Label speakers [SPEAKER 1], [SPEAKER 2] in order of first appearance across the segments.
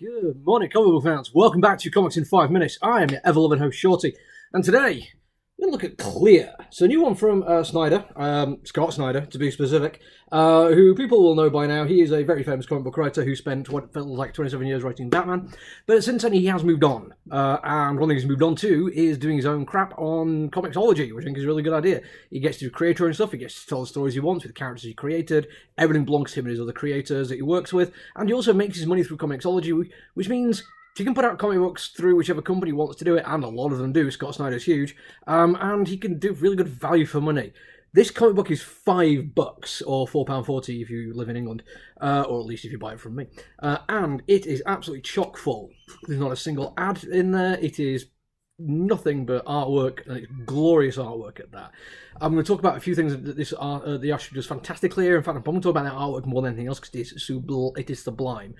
[SPEAKER 1] Good morning, comic book fans. Welcome back to Comics in 5 Minutes. I am your ever-loving host, Shorty. And today, we're going to look at Clear. It's a new one from Snyder, Scott Snyder, to be specific, who people will know by now. He is a very famous comic book writer who spent what felt like 27 years writing Batman. But since then, he has moved on. And one thing he's moved on to is doing his own crap on Comixology, which I think is a really good idea. He gets to do creator and stuff. He gets to tell the stories he wants with the characters he created. Everything belongs to him and his other creators that he works with. And he also makes his money through Comixology, which means he can put out comic books through whichever company wants to do it, and a lot of them do. Scott Snyder's huge, and he can do really good value for money. This comic book is $5 or £4.40 if you live in England, or at least if you buy it from me. And it is absolutely chock full. There's not a single ad in there. It is nothing but artwork, and it's glorious artwork at that. I'm going to talk about a few things that the art does fantastically here. In fact, I'm going to talk about that artwork more than anything else because it is sublime.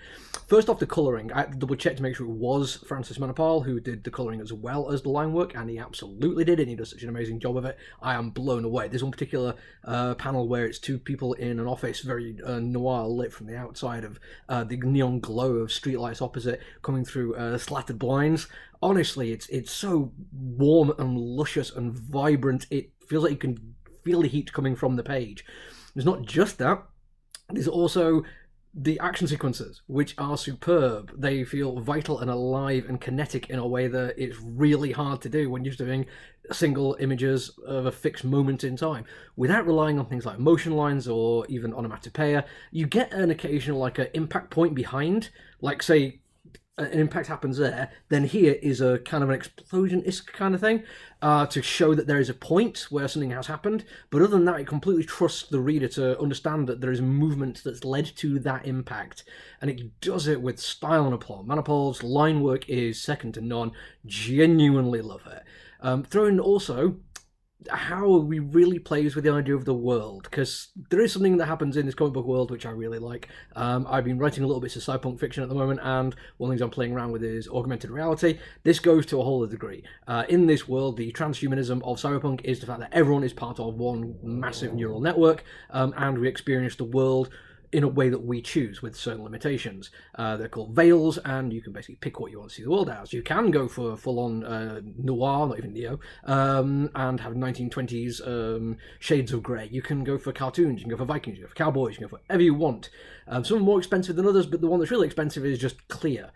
[SPEAKER 1] First off, the colouring. I had to double check to make sure it was Francis Manapal who did the colouring as well as the line work, and he absolutely did, and he does such an amazing job of it. I am blown away. There's one particular panel where it's two people in an office, very noir lit from the outside of the neon glow of streetlights opposite coming through slatted blinds. Honestly, it's so warm and luscious and vibrant. It feels like you can feel the heat coming from the page. There's not just that. There's also the action sequences, which are superb. They feel vital and alive and kinetic in a way that it's really hard to do when you're doing single images of a fixed moment in time. Without relying on things like motion lines or even onomatopoeia, you get an occasional like an impact point behind, like say an impact happens there, then here is a kind of an explosion-esque kind of thing to show that there is a point where something has happened. But other than that, it completely trusts the reader to understand that there is movement that's led to that impact. And it does it with style and aplomb. Manapul's line work is second to none. Genuinely love it. Throw in also how he really plays with the idea of the world, because there is something that happens in this comic book world which I really like. I've been writing a little bit of cyberpunk fiction at the moment, and one of the things I'm playing around with is augmented reality. This goes to a whole other degree. In this world, the transhumanism of cyberpunk is the fact that everyone is part of one massive neural network, and we experience the world in a way that we choose with certain limitations. They're called veils, and you can basically pick what you want to see the world as. You can go for full-on noir, not even neo, and have 1920s shades of grey. You can go for cartoons, you can go for Vikings, you can go for cowboys, you can go for whatever you want. Some are more expensive than others, but the one that's really expensive is just clear.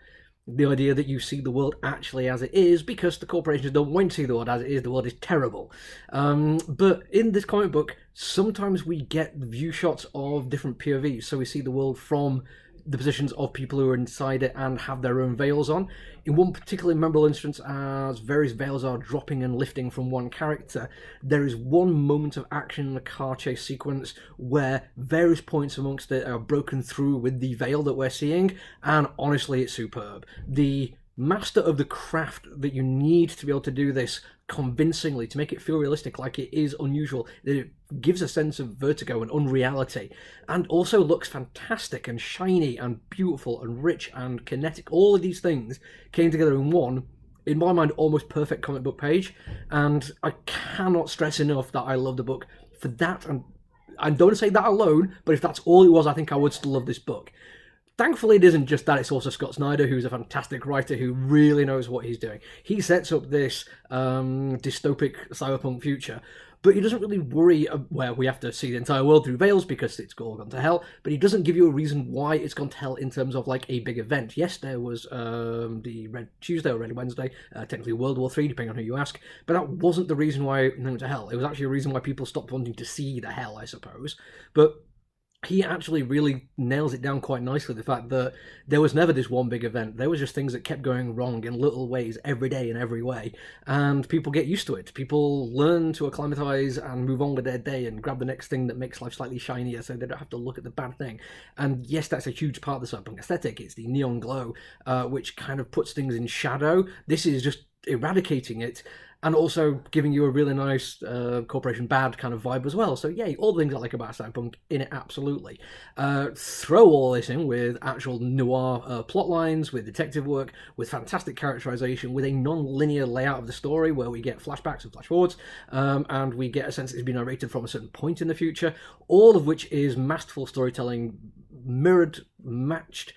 [SPEAKER 1] The idea that you see the world actually as it is, because the corporations don't want to see the world as it is. The world is terrible. But in this comic book, sometimes we get view shots of different POVs, so we see the world from the positions of people who are inside it and have their own veils on. In one particularly memorable instance, as various veils are dropping and lifting from one character, there is one moment of action in the car chase sequence where various points amongst it are broken through with the veil that we're seeing, and honestly, it's superb. The master of the craft that you need to be able to do this convincingly, to make it feel realistic, like it is unusual, it gives a sense of vertigo and unreality, and also looks fantastic and shiny and beautiful and rich and kinetic. All of these things came together in one, in my mind, almost perfect comic book page, and I cannot stress enough that I love the book for that. And I don't say that alone, but if that's all it was, I think I would still love this book. Thankfully, it isn't just that, it's also Scott Snyder, who's a fantastic writer who really knows what he's doing. He sets up this dystopic cyberpunk future, but he doesn't really worry where we have to see the entire world through veils because it's all gone to hell, but he doesn't give you a reason why it's gone to hell in terms of like a big event. Yes, there was the Red Tuesday or Red Wednesday, technically World War III, depending on who you ask, but that wasn't the reason why it went to hell. It was actually a reason why people stopped wanting to see the hell, I suppose. But he actually really nails it down quite nicely, the fact that there was never this one big event. There was just things that kept going wrong in little ways every day in every way, and people get used to it. People learn to acclimatize and move on with their day and grab the next thing that makes life slightly shinier so they don't have to look at the bad thing. And yes, that's a huge part of the cyberpunk aesthetic. It's the neon glow, which kind of puts things in shadow. This is just eradicating it, and also giving you a really nice Corporation Bad kind of vibe as well. So yay, all the things I like about cyberpunk in it, absolutely. Throw all this in with actual noir plot lines, with detective work, with fantastic characterization, with a non-linear layout of the story where we get flashbacks and flash forwards, and we get a sense that it's been narrated from a certain point in the future, all of which is masterful storytelling, mirrored, matched,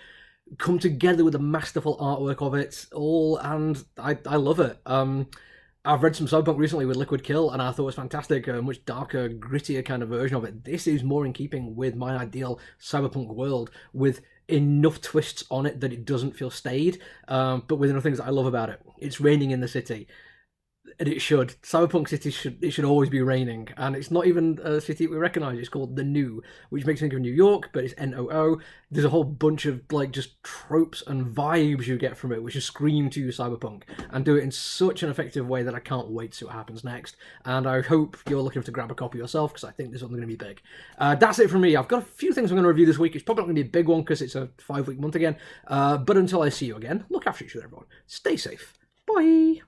[SPEAKER 1] come together with the masterful artwork of it all, and I love it. I've read some Cyberpunk recently with Liquid Kill, and I thought it was fantastic. A much darker, grittier kind of version of it. This is more in keeping with my ideal Cyberpunk world, with enough twists on it that it doesn't feel stayed, but with enough things that I love about it. It's raining in the city, and it should. Cyberpunk City should always be raining, and it's not even a city we recognise. It's called the New, which makes me think of New York, but it's NOO. There's a whole bunch of like just tropes and vibes you get from it, which just scream to you Cyberpunk, and do it in such an effective way that I can't wait to see what happens next. And I hope you're looking to grab a copy yourself, because I think this one's going to be big. That's it from me. I've got a few things I'm going to review this week. It's probably not going to be a big one because it's a 5-week month again. But until I see you again, look after each other, everyone. Stay safe. Bye.